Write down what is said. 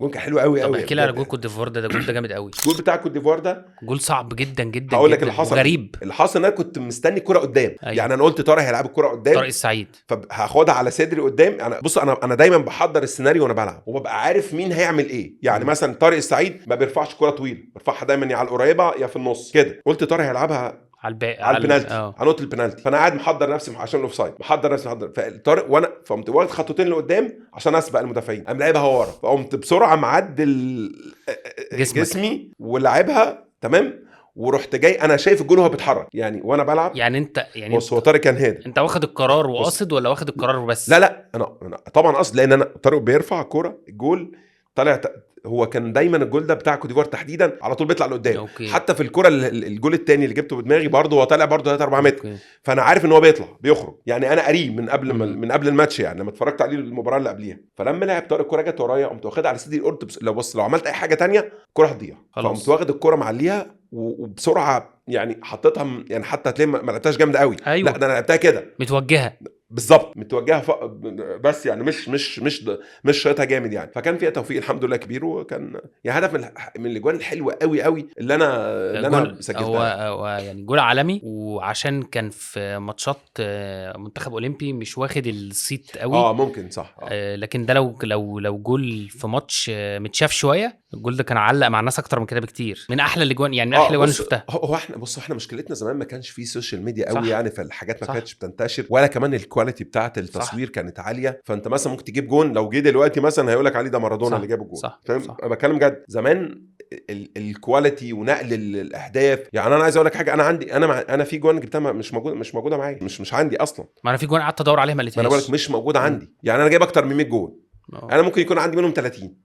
جون كان حلو قوي طب قوي. احكي لي على جول كوت ديفوار ده جول ده جامد قوي. الجول بتاع كوت ديفوار ده جول صعب جدا جدا هقول لك جدا اللي حصل. غريب. اللي حصل ان انا كنت مستني الكرة قدام. أيوة. يعني انا قلت طارق هيلعب الكرة قدام، طارق السعيد، فهاخدها على صدري قدام. انا بص انا دايما بحضر السيناريو وانا بلعب وببقى عارف مين هيعمل ايه. يعني مثلا طارق السعيد ما بيرفعش كرة طويله، بيرفعها دايما يا على القريبه يا في النص كده. قلت طارق هيلعبها على البنالتي، على نقطه البنالتي. فانا قاعد محضر نفسي عشان الاوفسايد، محضر فطارق وانا فقمت واخد خطوتين لقدام عشان اسبق المدافعين، قام لعبها ورا، فقمت بسرعه معدل جسمي ولعبها تمام، ورحت جاي انا شايف الجول وهو بيتحرك يعني وانا بلعب. يعني انت يعني بص هو طارق كان هادي. انت واخد القرار وقاصد ولا واخد القرار بس؟ لا انا طبعا قصد، لان انا طارق بيرفع الكوره الجول طلع هو كان دايما الجول ده بتاع كوت ديفوار تحديدا على طول بيطلع لقدام. أوكي. حتى في الكره الجول الثاني اللي جبته بدماغي برضه هو طالع برضه 3 4 متر. فانا عارف ان هو بيطلع بيخرج يعني، انا قريب من قبل من قبل الماتش يعني لما اتفرجت عليه المباراه اللي قبليها. فلما لعب طارق الكره جت ورايا قمت واخدها على صدري، قلت لو بص لو عملت اي حاجه تانية الكره هتضيع. فقمت واخد الكره معليها وبسرعه يعني حطيتها يعني حتى هتلاقي ما لعبتهاش جامده قوي. أيوة. لا ده انا لعبتها كده متوجهه بالظبط، متوجهه بس يعني مش شايطها جامد يعني. فكان فيها توفيق الحمد لله كبير، وكان يعني هدف من الاجوان الحلوه قوي قوي اللي انا سجلتها. هو يعني جول عالمي، وعشان كان في ماتشات منتخب اولمبي مش واخد الصيت قوي. ممكن صح. لكن ده لو جول في ماتش متشاف شويه، الجول ده كان علق مع الناس اكتر من كده بكتير، من احلى الاجوان يعني، من احلى الاجوان اللي شفتها. هو احنا مشكلتنا زمان ما كانش فيه سوشيال ميديا قوي يعني، فالحاجات ما كانتش بتنتشر، ولا كمان الكواليتي بتاعه التصوير كانت عاليه. فانت مثلا ممكن تجيب جون لو جه دلوقتي مثلا هيقولك عليه ده مارادونا اللي جاب الجون. فاهم؟ انا بتكلم جد. زمان الكواليتي ونقل الاهداف يعني. انا عايز اقول لك حاجه، انا عندي انا في جوان جبتها مش موجوده معايا، مش عندي اصلا. ما انا في جوان قعدت ادور عليها ما لقيتهاش. انا بقول لك مش موجوده عندي يعني. انا جايب اكتر من 100 جون. انا ممكن يكون عندي منهم 30